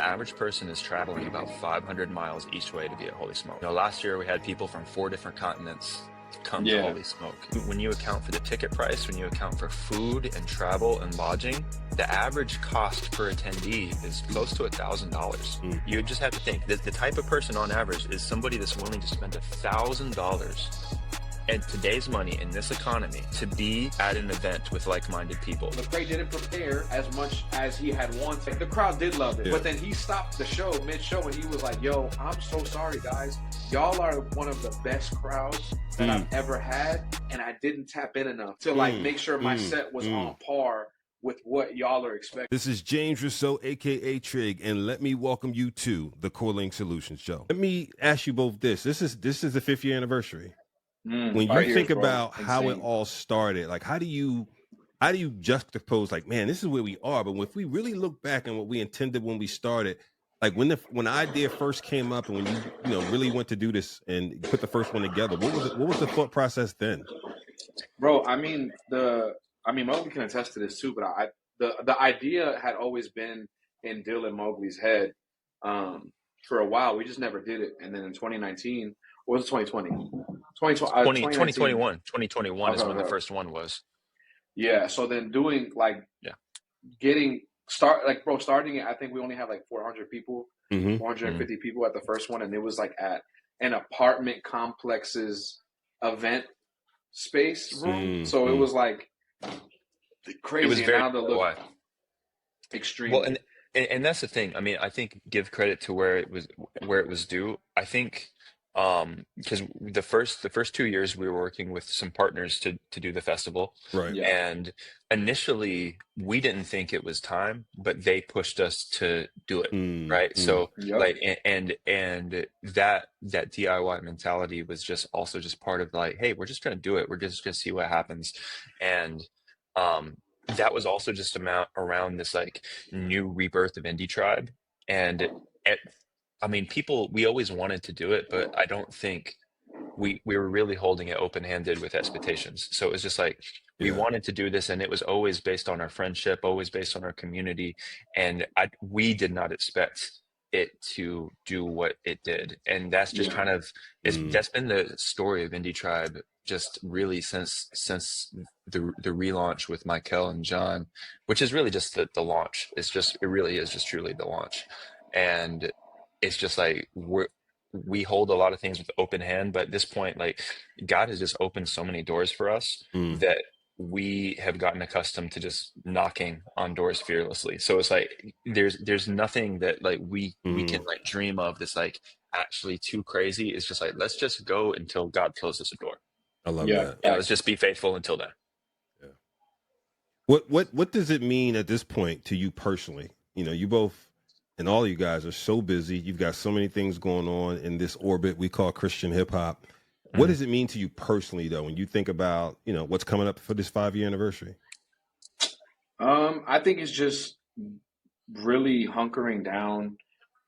the average person is traveling about 500 miles each way to be at Holy Smoke. You know, last year we had people from 4 different continents come to Holy Smoke. When you account for the ticket price, when you account for food and travel and lodging, the average cost per attendee is close to $1,000. You just have to think that the type of person on average is somebody that's willing to spend $1,000 and today's money in this economy to be at an event with like-minded people. McRae didn't prepare as much as he had wanted. The crowd did love it, but then he stopped the show mid-show and he was like, yo, I'm so sorry, guys. Y'all are one of the best crowds that I've ever had, and I didn't tap in enough to make sure my set was on par with what y'all are expecting. This is James Rousseau, a.k.a. Trig, and let me welcome you to the Corling Solutions Show. Let me ask you both this. This is the 5th year anniversary. When you think about how it all started, like how do you juxtapose, like, man, this is where we are, but if we really look back and what we intended when we started, like when the idea first came up and when you really went to do this and put the first one together, what was the thought process then? Bro, Mogli can attest to this too, but the idea had always been in Dill and Mowgli's head for a while. We just never did it, and then in 2019, or was it 2020? 2021 is when the first one was. Yeah, so then doing starting it, I think we only had like 400 people, 450 people at the first one, and it was like at an apartment complex's event space room. So it was like crazy. It was very now to look extreme. Well, and that's the thing. I mean, I think give credit to where it was due. I think because the first 2 years we were working with some partners to do the festival, right? And initially we didn't think it was time, but they pushed us to do it, right? So like and that DIY mentality was just also just part of like, hey, we're just gonna do it. We're just gonna see what happens, and that was also just around this like new rebirth of Indie Tribe, and I mean, we always wanted to do it, but I don't think we were really holding it open-handed with expectations. So it was just like, we wanted to do this, and it was always based on our friendship, always based on our community. And we did not expect it to do what it did. And that's just kind of, that's been the story of Indie Tribe just really since the relaunch with Mykael and John, which is really just the launch. It really is just truly the launch. And it's just like we hold a lot of things with open hand, but at this point, like, God has just opened so many doors for us that we have gotten accustomed to just knocking on doors fearlessly. So it's like there's nothing that like we can like dream of that's like actually too crazy. It's just like, let's just go until God closes a door. I love that. Yeah, let's just be faithful until then. Yeah. What does it mean at this point to you personally? You know, you both and all you guys are so busy. You've got so many things going on in this orbit we call Christian hip hop. What does it mean to you personally, though, when you think about, what's coming up for this 5-year anniversary? I think it's just really hunkering down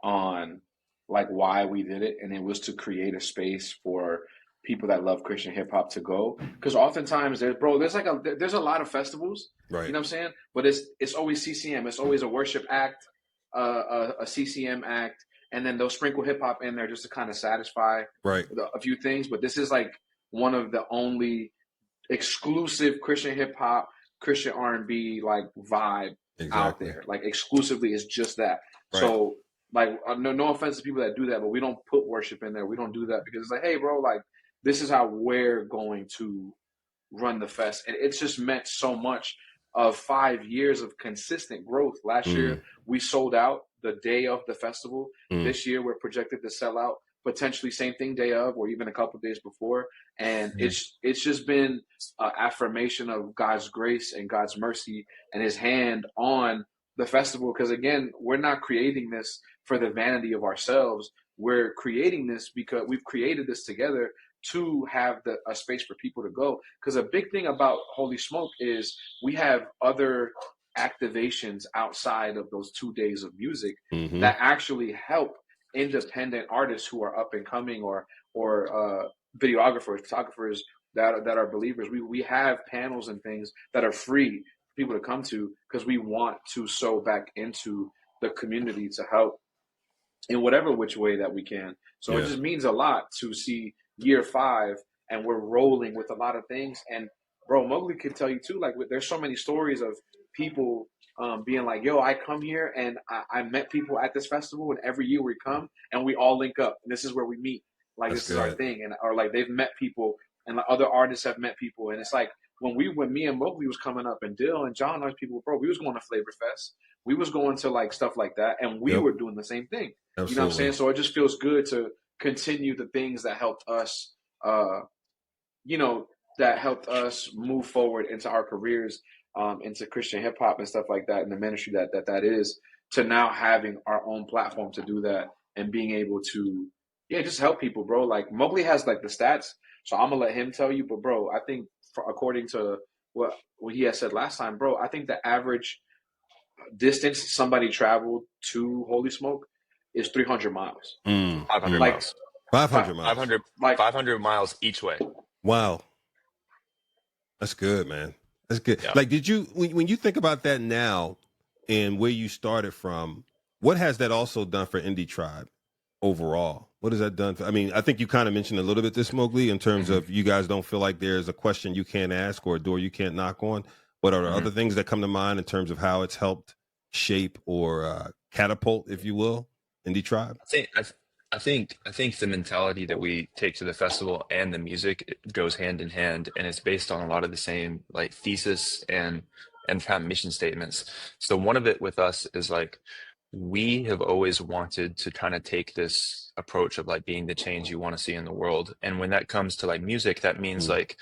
on like why we did it, and it was to create a space for people that love Christian hip hop to go. Because oftentimes there's a lot of festivals, right? You know what I'm saying? But it's always CCM. It's always a worship act, a CCM act, and then they'll sprinkle hip hop in there just to kind of satisfy a few things. But this is like one of the only exclusive Christian hip hop, Christian R&B like vibe out there. Like exclusively, it's just that. Right. So like, no offense to people that do that, but we don't put worship in there. We don't do that because it's like, hey, bro, like this is how we're going to run the fest, and it's just meant so much of 5 years of consistent growth. Last year, we sold out the day of the festival. This year, we're projected to sell out potentially same thing day of, or even a couple of days before. And it's just been an affirmation of God's grace and God's mercy and his hand on the festival. Because again, we're not creating this for the vanity of ourselves. We're creating this because we've created this together to have a space for people to go. Because a big thing about Holy Smoke is we have other activations outside of those 2 days of music that actually help independent artists who are up and coming, or videographers, photographers that are believers. We have panels and things that are free for people to come to because we want to sow back into the community to help in whatever which way that we can. So it just means a lot to see year 5 and we're rolling with a lot of things. And bro, Mogli could tell you too, like there's so many stories of people being like, yo, I come here and I met people at this festival, and every year we come and we all link up and this is where we meet. Like this is our thing. And or like they've met people and like other artists have met people. And it's like when me and Mogli was coming up and Dill and John, those people, bro, we was going to Flavor Fest. We was going to like stuff like that. And we were doing the same thing. Absolutely. You know what I'm saying? So it just feels good to continue the things that helped us, that helped us move forward into our careers, into Christian hip hop and stuff like that, and the ministry that is, to now having our own platform to do that and being able to, just help people, bro. Like Mowgli has like the stats, so I'm gonna let him tell you. But bro, I think according to what he had said last time, bro, I think the average distance somebody traveled to Holy Smoke is 300 miles. 500 miles. 500 miles. 500 miles each way. Wow. That's good, man. That's good. Yeah. Like, did you, when you think about that now and where you started from, what has that also done for Indie Tribe overall? What has that done for, I mean, I think you kind of mentioned a little bit this, Mowgli, in terms of you guys don't feel like there's a question you can't ask or a door you can't knock on. What are there other things that come to mind in terms of how it's helped shape or catapult, if you will, Indie Tribe? I think the mentality that we take to the festival and the music goes hand in hand, and it's based on a lot of the same like thesis and kind of mission statements. So one of it with us is like, we have always wanted to kind of take this approach of like being the change you want to see in the world. And when that comes to like music, that means like,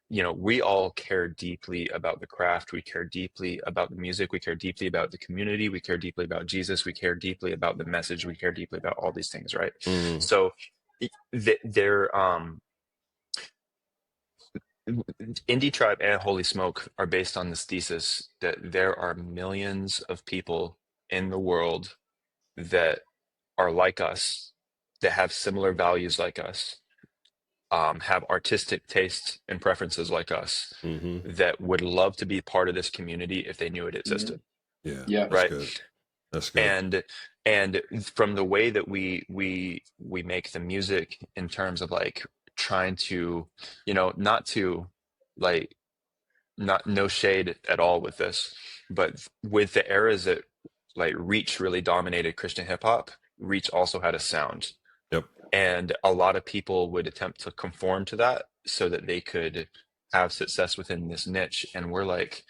we all care deeply about the craft. We care deeply about the music. We care deeply about the community. We care deeply about Jesus. We care deeply about the message. We care deeply about all these things, right? So they're Indie Tribe and Holy Smoke are based on this thesis that there are millions of people in the world that are like us, that have similar values like us, have artistic tastes and preferences like us, that would love to be part of this community if they knew it existed. Yeah. Right. That's good. And from the way that we make the music in terms of like trying to, not no shade at all with this, but with the eras that like Reach really dominated Christian hip hop, Reach also had a sound. Yep. And a lot of people would attempt to conform to that so that they could have success within this niche. And we're like,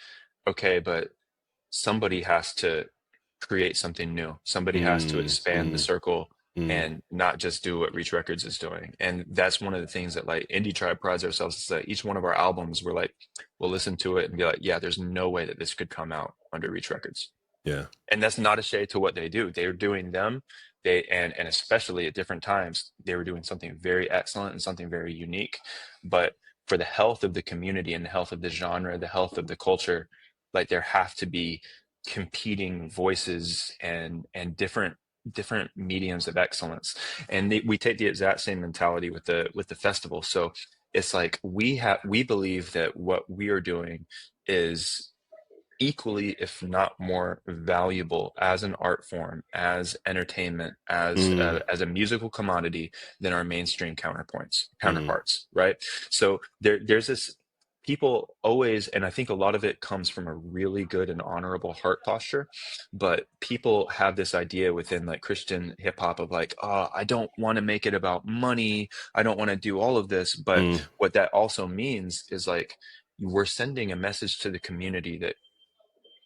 okay, but somebody has to create something new. Somebody has to expand the circle and not just do what Reach Records is doing. And that's one of the things that like Indie Tribe prides ourselves, is that each one of our albums, we're like, we'll listen to it and be like, yeah, there's no way that this could come out under Reach Records. Yeah. And that's not a shade to what they do. They're doing them. And especially at different times, they were doing something very excellent and something very unique. But for the health of the community and the health of the genre, the health of the culture, like there have to be competing voices and different mediums of excellence. And we take the exact same mentality with the festival. So it's like we believe that what we are doing is equally, if not more valuable as an art form, as entertainment, as a musical commodity than our mainstream counterparts, right? So there's this, people always, and I think a lot of it comes from a really good and honorable heart posture, but people have this idea within like Christian hip hop of like, oh, I don't want to make it about money. I don't want to do all of this. But what that also means is like, we're sending a message to the community that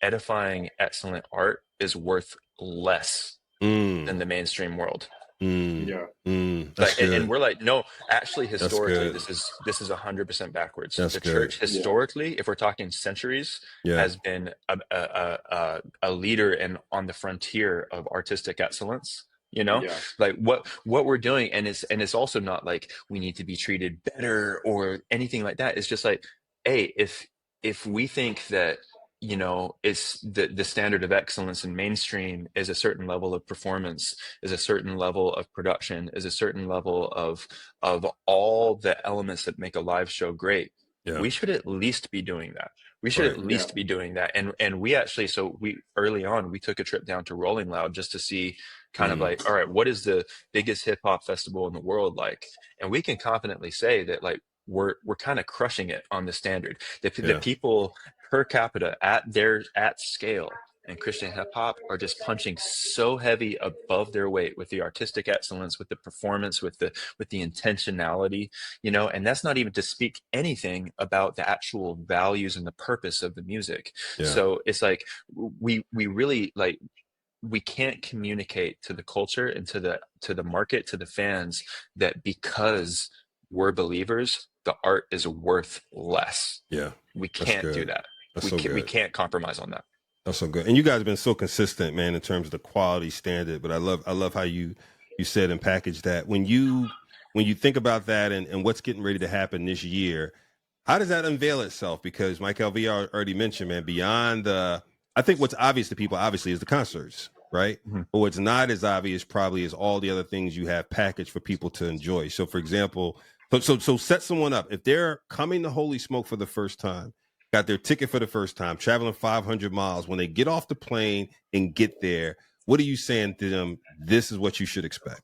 edifying, excellent art is worth less than the mainstream world. And we're like, no, actually, historically, this is 100% backwards. The church historically, if we're talking centuries, has been a leader and on the frontier of artistic excellence. Like what we're doing, and it's also not like we need to be treated better or anything like that. It's just like, hey, if we think that it's the standard of excellence in mainstream is a certain level of performance, is a certain level of production, is a certain level of all the elements that make a live show great, we should at least be doing that. We should at least be doing that. And we actually, so we early on, we took a trip down to Rolling Loud just to see kind of like, all right, what is the biggest hip hop festival in the world like? And we can confidently say that like we're kind of crushing it on the standard. The people per capita at scale and Christian hip hop are just punching so heavy above their weight with the artistic excellence, with the performance, with the intentionality, you know, and that's not even to speak anything about the actual values and the purpose of the music. So it's like we really like, we can't communicate to the culture and to the market, to the fans, that because we're believers, the art is worth less. We can't do that. We can't compromise on that. That's so good. And you guys have been so consistent, man, in terms of the quality standard. But I love how you said and packaged that. When you think about that and what's getting ready to happen this year, how does that unveil itself? Because Mykael already mentioned, man, beyond I think what's obvious to people obviously is the concerts, right? But what's not as obvious probably is all the other things you have packaged for people to enjoy. So for example, so set someone up. If they're coming to Holy Smoke for the first time, got their ticket for the first time, traveling 500 miles, when they get off the plane and get there, what are you saying to them? This is what you should expect.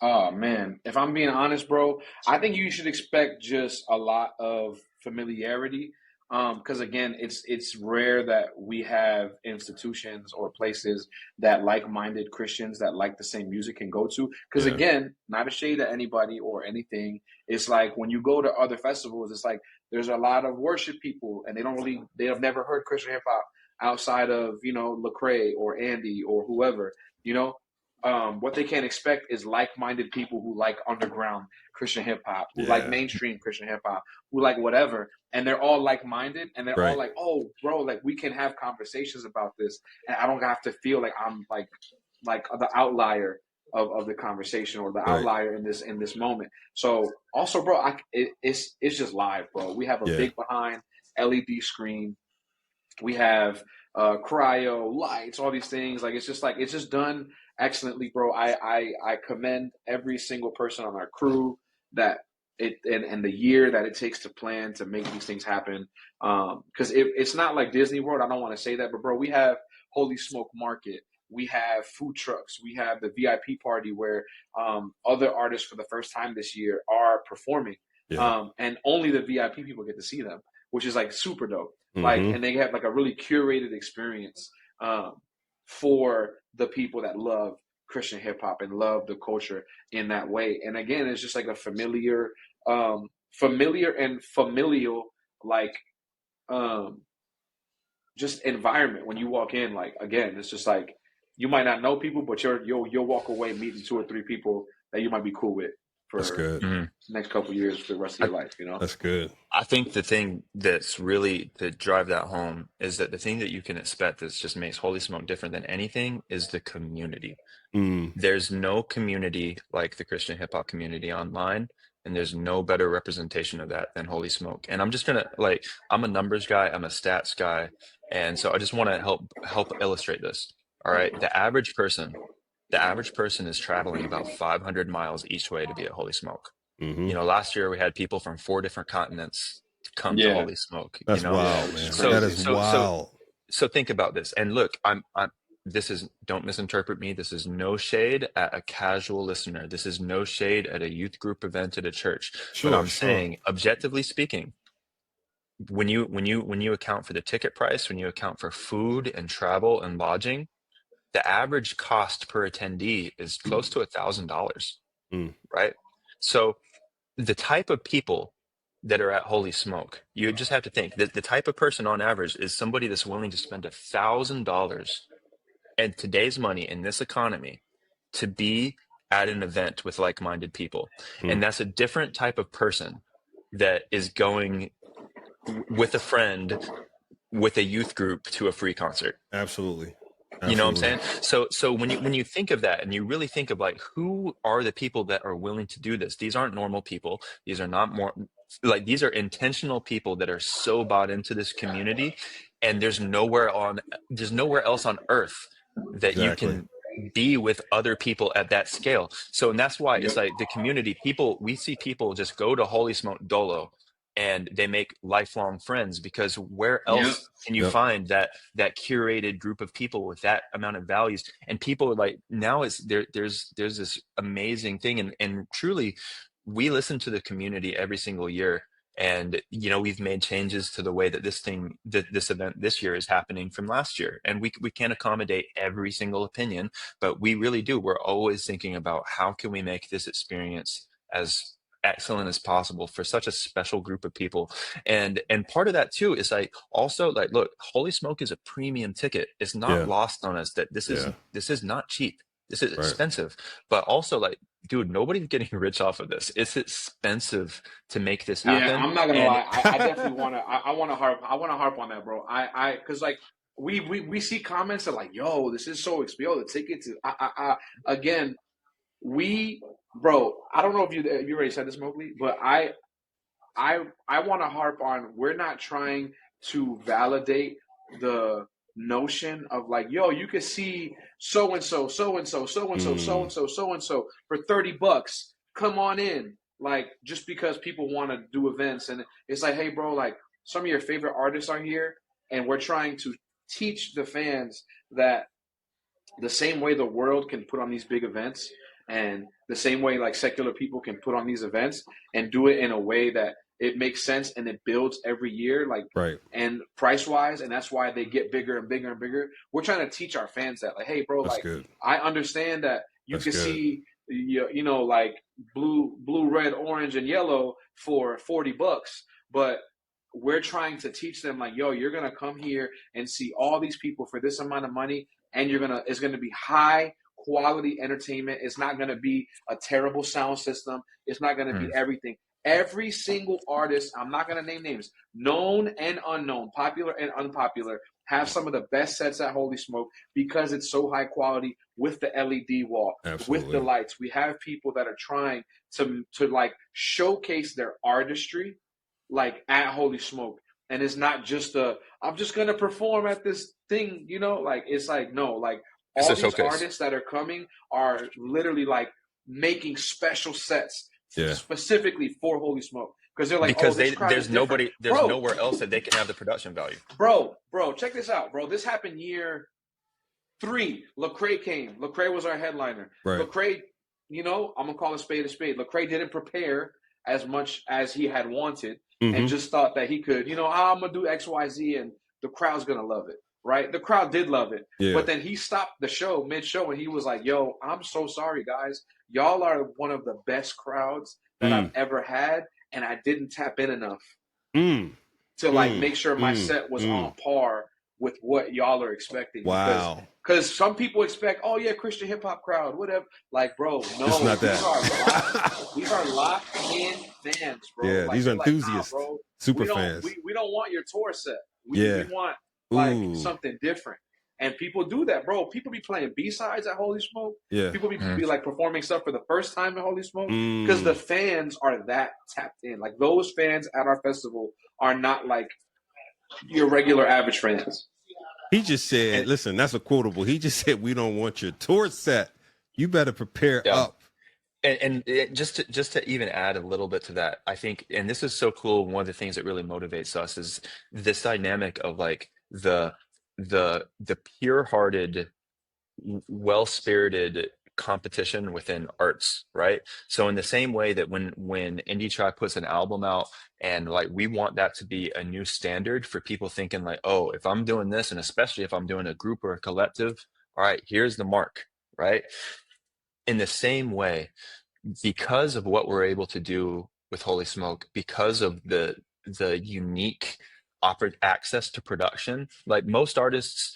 Oh man, if I'm being honest, bro, I think you should expect just a lot of familiarity. Because again, it's rare that we have institutions or places that like-minded Christians that like the same music can go to. Because again, not a shade at anybody or anything. It's like when you go to other festivals, it's like there's a lot of worship people, and they have never heard Christian hip hop outside of, you know, Lecrae or Andy or whoever, you know. What they can't expect is like-minded people who like underground Christian hip hop, who like mainstream Christian hip hop, who like whatever, and they're all like-minded, and they're all like, "Oh, bro, like we can have conversations about this, and I don't have to feel like I'm like the outlier of the conversation or the outlier in this moment." So also, bro, it's just live, bro. We have a big behind LED screen. We have cryo lights, all these things. Like it's just done excellently, bro. I commend every single person on our crew that and the year that it takes to plan to make these things happen. Because it's not like Disney World. I don't want to say that, but bro, we have Holy Smoke Market. We have food trucks. We have the VIP party where other artists for the first time this year are performing. And only the VIP people get to see them, which is like super dope. Like, and they have like a really curated experience for the people that love Christian hip hop and love the culture in that way. And again, it's just like a familiar and familial, like, just environment when you walk in. Like, again, it's just like you might not know people, but you'll walk away meeting 2 or 3 people that you might be cool with for the next couple of years, for the rest of your life, you know? That's good. I think the thing that's really to drive that home is that the thing that you can expect that just makes Holy Smoke different than anything is the community. There's no community like the Christian hip hop community online, and there's no better representation of that than Holy Smoke. And I'm just gonna I'm a numbers guy, I'm a stats guy, and so I just want to help illustrate this. All right, the average person is traveling about 500 miles each way to be at Holy Smoke. You know, last year we had people from 4 different continents come to Holy Smoke. That's wild, man. That is wild. So think about this. And look, don't misinterpret me. This is no shade at a casual listener. This is no shade at a youth group event at a church. But I'm saying, objectively speaking, when you account for the ticket price, when you account for food and travel and lodging, the average cost per attendee is close to $1,000, right? So the type of people that are at Holy Smoke, you just have to think that the type of person on average is somebody that's willing to spend $1,000 and today's money in this economy to be at an event with like-minded people. And that's a different type of person that is going with a friend with a youth group to a free concert. Absolutely. You know what I'm saying? So when you think of that and you really think of like, who are the people that are willing to do this? These aren't normal people. These are not more like, these are intentional people that are so bought into this community, and there's nowhere else on earth that you can be with other people at that scale. So, and that's why it's like the community people, we see people just go to Holy Smoke dolo and they make lifelong friends, because where else can you find that curated group of people with that amount of values? And people are like, now it's there's this amazing thing, and truly, we listen to the community every single year. And we've made changes to the way that this event this year is happening from last year, and we can't accommodate every single opinion, but we really do. We're always thinking about how can we make this experience as excellent as possible for such a special group of people. And part of that too is like, also, like, look, Holy Smoke is a premium ticket. It's not lost on us that this is not cheap. This is expensive. But also, like, dude, nobody's getting rich off of this. It's expensive to make this happen. Yeah, I'm not gonna lie. I definitely want to harp on that, bro. Because like we see comments that like, yo, this is so expensive. Yo, the tickets. Again, bro. I don't know if you already said this, Mogli, but I want to harp on. We're not trying to validate the notion of like, yo, you could see so and so for $30. Come on in. Like, just because people want to do events, and it's like, hey, bro, like, some of your favorite artists are here, and we're trying to teach the fans that the same way the world can put on these big events, and the same way like secular people can put on these events and do it in a way that it makes sense and it builds every year, like, and price wise, and that's why they get bigger and bigger and bigger. We're trying to teach our fans that, like, hey, bro, that's like, good. I understand that you can see, like blue, red, orange, and yellow for $40, but we're trying to teach them, like, yo, you're gonna come here and see all these people for this amount of money, and it's gonna be high quality entertainment. It's not gonna be a terrible sound system. It's not gonna be everything. Every single artist, I'm not going to name names, known and unknown, popular and unpopular, have some of the best sets at Holy Smoke because it's so high quality with the LED wall, with the lights. We have people that are trying to like showcase their artistry, like, at Holy Smoke. And it's not just I'm just going to perform at this thing, like, it's like, no, like, all these artists that are coming are literally like making special sets specifically for Holy Smoke, because they're like, because there's nowhere else that they can have the production value. Bro, check this out, bro. This happened year 3. Lecrae came. Lecrae was our headliner. Lecrae, I'm gonna call a spade a spade. Lecrae didn't prepare as much as he had wanted, and just thought that he could, I'm gonna do X, Y, Z, and the crowd's gonna love it. Right? The crowd did love it. But then he stopped the show mid-show, and he was like, yo, I'm so sorry, guys. Y'all are one of the best crowds that I've ever had, and I didn't tap in enough to like make sure my set was on par with what y'all are expecting. Wow. Because some people expect, oh yeah, Christian hip hop crowd, whatever. Like, bro, no, it's not that. These are locked in fans, bro. Yeah, like, these are enthusiasts, like, bro, super fans. We don't want your tour set. We want like something different. And people do that, bro. People be playing B-sides at Holy Smoke. Yeah. People be like performing stuff for the first time at Holy Smoke because the fans are that tapped in. Like, those fans at our festival are not like your regular average fans. He just said, listen, that's a quotable. He just said, we don't want your tour set. You better prepare up. And just to even add a little bit to that, I think, and this is so cool, one of the things that really motivates us is this dynamic of like the pure-hearted, well-spirited competition within arts, right? So in the same way that when Indie Tribe puts an album out, and like, we want that to be a new standard for people thinking like, oh, if I'm doing this, and especially if I'm doing a group or a collective, all right, here's the mark, right? In the same way, because of what we're able to do with Holy Smoke, because of the unique access to production, like, most artists,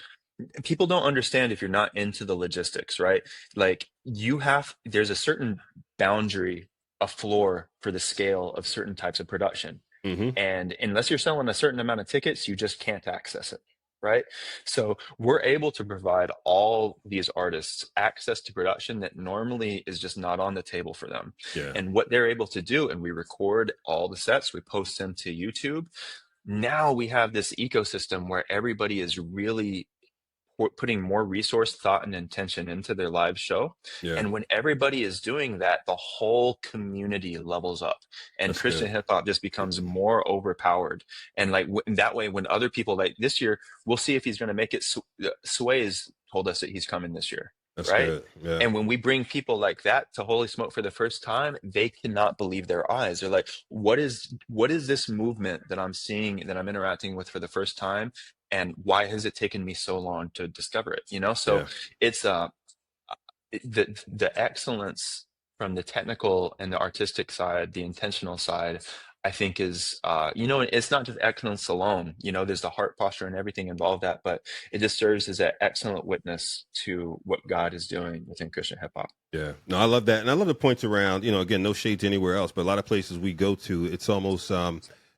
people don't understand if you're not into the logistics, right? Like, there's a certain boundary, a floor for the scale of certain types of production. And unless you're selling a certain amount of tickets, you just can't access it, right? So we're able to provide all these artists access to production that normally is just not on the table for them. And what they're able to do, and we record all the sets, we post them to YouTube. Now we have this ecosystem where everybody is really putting more resource, thought, and intention into their live show. And when everybody is doing that, the whole community levels up, and Christian hip hop just becomes more overpowered. And like that way, when other people, like this year, we'll see if he's going to make it. Sway's told us that he's coming this year. That's right. Good. Yeah. And when we bring people like that to Holy Smoke for the first time, they cannot believe their eyes. They're like, what is this movement that I'm seeing, that I'm interacting with for the first time? And why has it taken me so long to discover it? You know, so it's the excellence from the technical and the artistic side, the intentional side, I think is, it's not just excellence alone. There's the heart posture and everything involved that, but it just serves as an excellent witness to what God is doing within Christian hip hop. Yeah, no, I love that. And I love the points around, again, no shade to anywhere else, but a lot of places we go to, it's almost,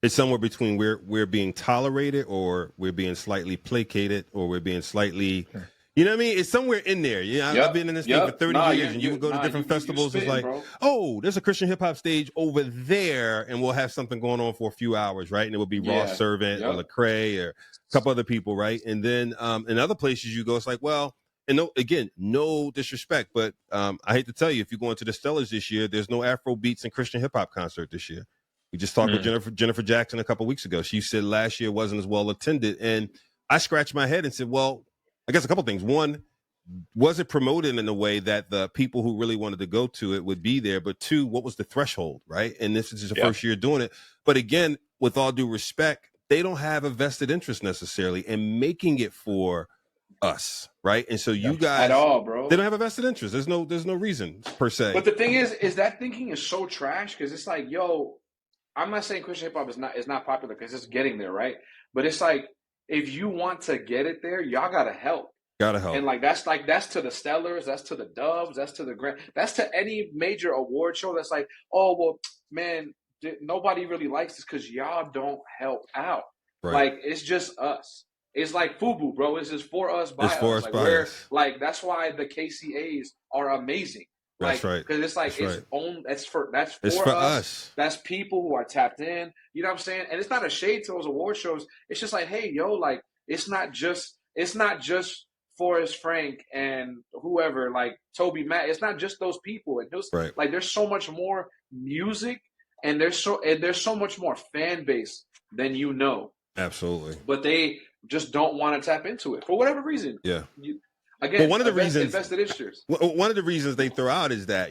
it's somewhere between we're being tolerated, or we're being slightly placated, or we're being slightly, you know what I mean? It's somewhere in there. Yeah, I've been in this thing for 30 years, and you would go to different festivals. It's like, oh, there's a Christian hip hop stage over there, and we'll have something going on for a few hours, right? And it would be Ross Servant or Lecrae or a couple other people, right? And then in other places you go, it's like, well, and no disrespect, but I hate to tell you, if you go into the Stellars this year, there's no Afro Beats and Christian hip hop concert this year. We just talked with Jennifer Jackson a couple weeks ago. She said last year wasn't as well attended, and I scratched my head and said, well, I guess a couple things. One, was it promoted in a way that the people who really wanted to go to it would be there? But two, what was the threshold, right? And this is the first year doing it. But again, with all due respect, they don't have a vested interest necessarily in making it for us, right? And so you guys at all, bro, they don't have a vested interest. There's no reason per se. But the thing is that thinking is so trash, because it's like, yo, I'm not saying Christian hip hop is not popular, because it's getting there, right? But it's like, if you want to get it there, y'all gotta help. And that's to the Stellars, that's to the Doves, that's to the Grand, that's to any major award show. That's like, oh well, man, nobody really likes this because y'all don't help out. Right. Like, it's just us. It's like FUBU, bro. It's just for us, by us. Like, that's why the KCAs are amazing. That's right. Because it's like that's for us. That's people who are tapped in. You know what I'm saying? And it's not a shade to those award shows. It's just like, hey, yo, like, it's not just Forrest Frank and whoever, like Toby Matt. It's not just those people. And like, there's so much more music, and there's so much more fan base than you know. Absolutely. But they just don't want to tap into it for whatever reason. Yeah. Again, one of the reasons One of the reasons they throw out is that,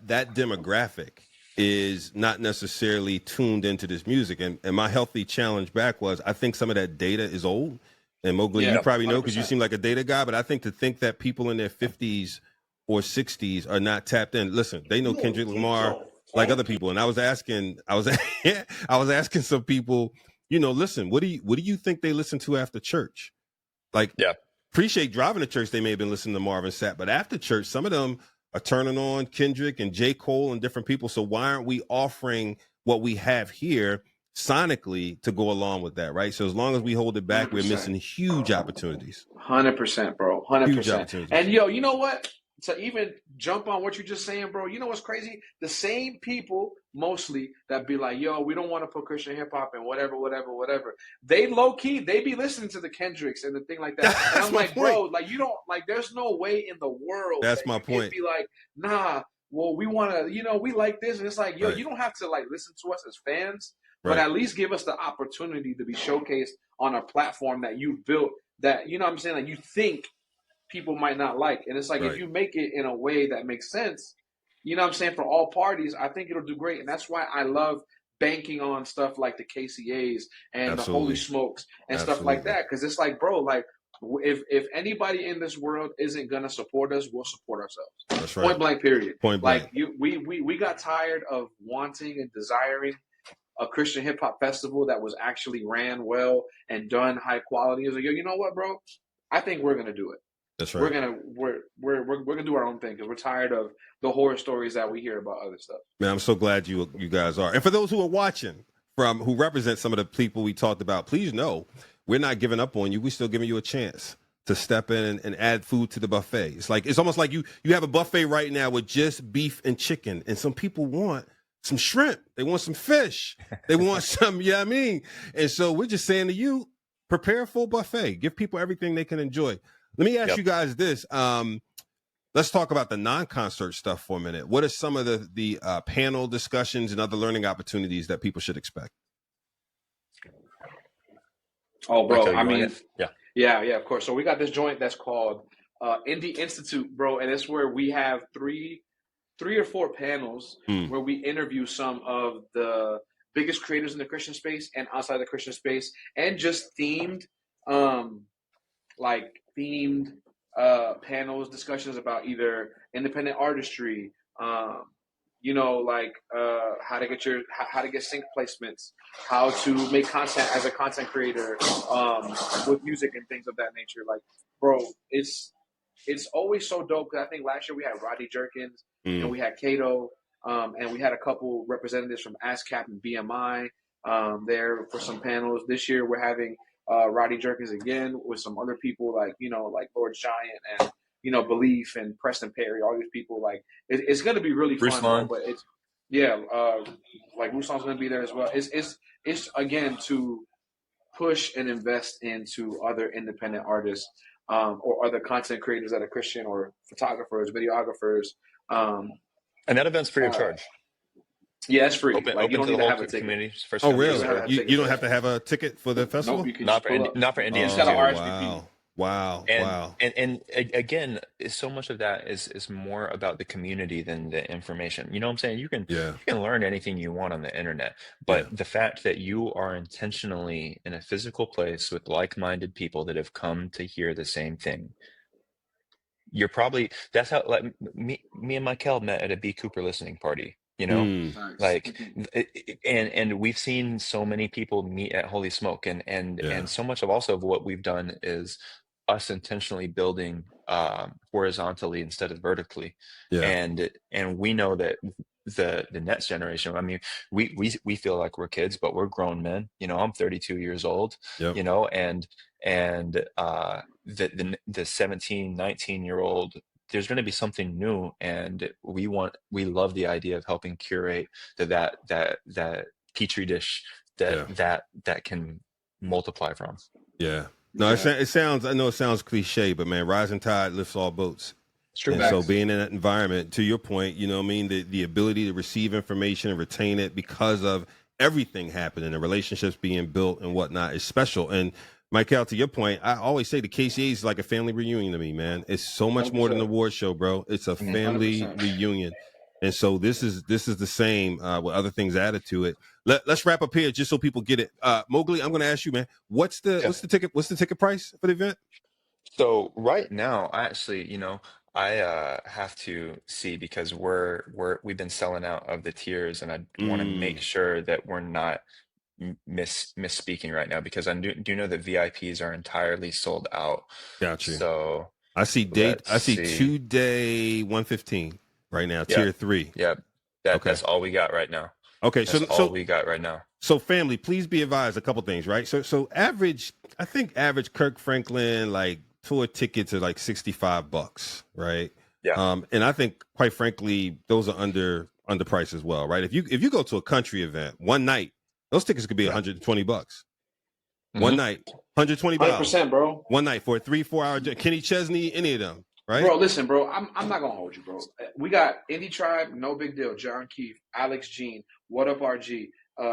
that demographic is not necessarily tuned into this music. And my healthy challenge back was, I think some of that data is old. And Mogli, you probably know, because you seem like a data guy, but I think to think that people in their 50s or 60s are not tapped in. Listen, they know Kendrick Lamar like other people. And I was asking some people, listen, what do you think they listen to after church? Like, appreciate driving to church, they may have been listening to Marvin Sapp, but after church, some of them are turning on Kendrick and J. Cole and different people. So why aren't we offering what we have here sonically to go along with that, right? So as long as we hold it back, 100%. We're missing huge opportunities. 100%, bro. 100%. Huge opportunities. And yo, you know what? To even jump on what you're just saying, bro, you know what's crazy? The same people mostly that be like, yo, we don't want to put Christian hip hop and whatever. They low key, they be listening to the Kendricks and the thing like that. And I'm like, bro, like, you don't, like, there's no way in the world. That's my point. Be like, nah, well, we want to, we like this. And it's like, yo, you don't have to, like, listen to us as fans, but at least give us the opportunity to be showcased on a platform that you've built that, you know what I'm saying? Like, you think people might not like. And it's like, if you make it in a way that makes sense, you know what I'm saying, for all parties, I think it'll do great. And that's why I love banking on stuff like the KCAs and the Holy Smokes and stuff like that. Because it's like, bro, like, if anybody in this world isn't going to support us, we'll support ourselves. That's right. Point blank, period. Point blank. Like, we got tired of wanting and desiring a Christian hip hop festival that was actually ran well and done high quality. It was like, yo, you know what, bro? I think we're going to do it. That's right. We're gonna do our own thing, because we're tired of the horror stories that we hear about other stuff. Man, I'm so glad you guys are. And for those who are watching, who represent some of the people we talked about, please know we're not giving up on you. We're still giving you a chance to step in and add food to the buffet. It's almost like you have a buffet right now with just beef and chicken, and some people want some shrimp, they want some fish, they want some, you know what I mean? And so we're just saying to you, prepare a full buffet, give people everything they can enjoy. Let me ask you guys this. Let's talk about the non-concert stuff for a minute. What are some of the panel discussions and other learning opportunities that people should expect? Oh, bro, Mykael, I mean, yeah, of course. So we got this joint that's called Indie Institute, bro, and it's where we have three or four panels where we interview some of the biggest creators in the Christian space and outside the Christian space, and just themed panels, discussions about either independent artistry, you know, like how to get sync placements, how to make content as a content creator with music and things of that nature. Like, bro, it's always so dope. Cause I think last year we had Roddy Jerkins and we had Kato, and we had a couple representatives from ASCAP and BMI there for some panels. This year we're having Roddy Jerkins again with some other people like, you know, like Lord Giant and, you know, Belief and Preston Perry, all these people. Like, it's going to be really fun, bro, but it's, like Ruslan's going to be there as well. It's again to push and invest into other independent artists or other content creators that are Christian, or photographers, videographers. And that event's free of charge. Yeah, it's free. Open you don't to need the to whole have a ticket. community. Oh, really? You don't have to have a ticket for the festival? Nope, you can not for Indie You just got to Institute. RSVP. Wow. And again, so much of that is more about the community than the information. You know what I'm saying? You can learn anything you want on the internet, but the fact that you are intentionally in a physical place with like-minded people that have come to hear the same thing. That's how, like, me and Mykael met at a B. Cooper listening party. You know, like, and we've seen so many people meet at Holy Smoke, and so much of what we've done is us intentionally building horizontally instead of vertically. And we know that the next generation, I mean, we feel like we're kids, but we're grown men. You know, I'm 32 years old, you know, and the 17, 19-year-old, there's going to be something new, and we love the idea of helping curate that petri dish that can multiply from. No, it sounds, I know it sounds cliche, but man, rising tide lifts all boats. It's true. And so being in that environment, to your point, you know what I mean, the ability to receive information and retain it because of everything happening, the relationships being built and whatnot is special. And Mykael, to your point, I always say the KCA is like a family reunion to me, man. It's so much 100%. More than an award show, bro. It's a family 100%. Reunion. And so this is the same with other things added to it. Let's wrap up here just so people get it. Mogli, I'm going to ask you, man, what's the ticket price for the event? So right now, actually, you know, I have to see, because we've been selling out of the tiers, and I want to make sure that we're not misspeaking right now, because I do know that VIPs are entirely sold out. Got you. So I see 2-day 115 right now, tier 3. Yep. That's all we got right now. Okay, that's all we got right now. So family, please be advised a couple things, right? So average Kirk Franklin like tour tickets are like $65, right? Yeah. And I think, quite frankly, those are underpriced as well, right? If you go to a country event one night, those tickets could be $120. One night, $120. 100%, bro. One night for a 3-4 hour. Kenny Chesney, any of them, right? Bro, listen, bro. I'm not gonna hold you, bro. We got Indie Tribe, No Big Deal, John Keefe, Alex Jean, What Up RG,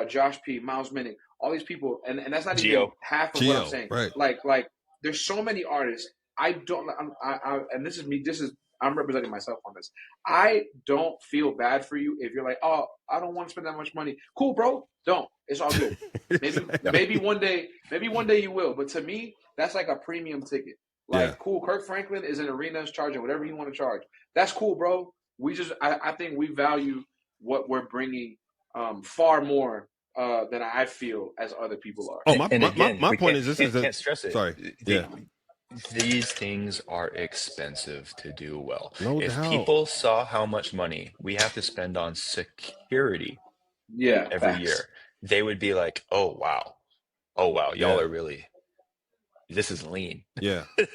Josh P, Miles Minnick, all these people, and that's not even half of what I'm saying. Right. Like there's so many artists. And this is me. I'm representing myself on this. I don't feel bad for you if you're like, oh, I don't want to spend that much money. Cool, bro. Don't. It's all good. Maybe one day you will. But to me, that's like a premium ticket. Like, cool. Kirk Franklin is in arenas charging whatever you want to charge. That's cool, bro. I think we value what we're bringing far more than I feel as other people are. Oh, my point is, can't stress it. Sorry. These things are expensive to do well. No if doubt. People saw how much money we have to spend on security every year, they would be like, oh wow, y'all are really, this is lean.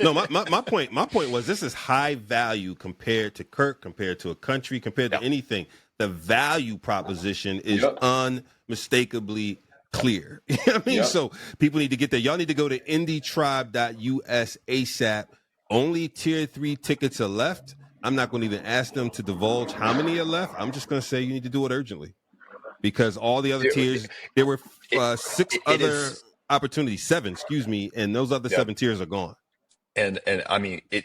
No, my point was, this is high value compared to Kirk, compared to a country, compared to anything. The value proposition is unmistakably clear. You know what I mean? So people need to get there. Y'all need to go to indietribe.us ASAP. only tier 3 tickets are left. I'm not going to even ask them to divulge how many are left. I'm just going to say you need to do it urgently, because all the other tiers, there were six other opportunities, 7, excuse me, and those other 7 tiers are gone. And I mean, it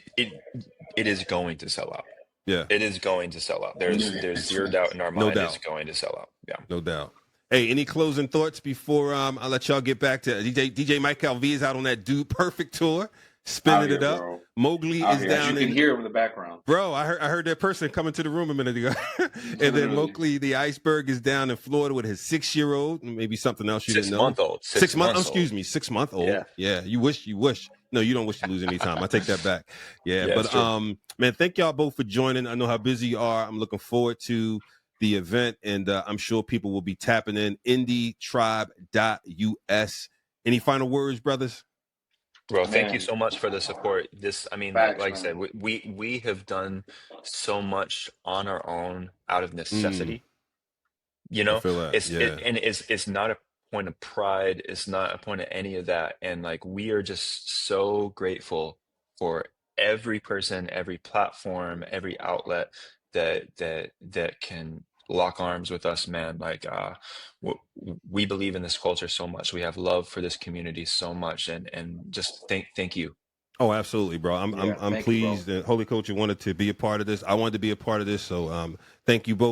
is going to sell out. Yeah, it is going to sell out. There's zero doubt in our mind. It's going to sell out. Yeah, no doubt. Hey, any closing thoughts before I'll let y'all get back to DJ Mykael V is out on that Dude Perfect tour, spinning it up. Bro. Mogli is down. You can hear him in the background. Bro, I heard that person coming to the room a minute ago. And then Mogli, the Iceburg, is down in Florida with his 6-year-old, maybe something else you didn't know. 6-month-old. 6 months. Excuse me, 6-month-old. Yeah. You wish. No, you don't wish to lose any time. I take that back. Yeah, but man, thank y'all both for joining. I know how busy you are. I'm looking forward to the event, and I'm sure people will be tapping in. indietribe.us. Any final words, brothers? Bro, thank you so much for the support. This, I mean, like I said, we have done so much on our own out of necessity. You know, it's not a point of pride. It's not a point of any of that. And like, we are just so grateful for every person, every platform, every outlet that can lock arms with us, man. Like, we believe in this culture so much. We have love for this community so much, and just thank you. Oh, absolutely, bro. I'm pleased that Holy Culture wanted to be a part of this. I wanted to be a part of this. So thank you both.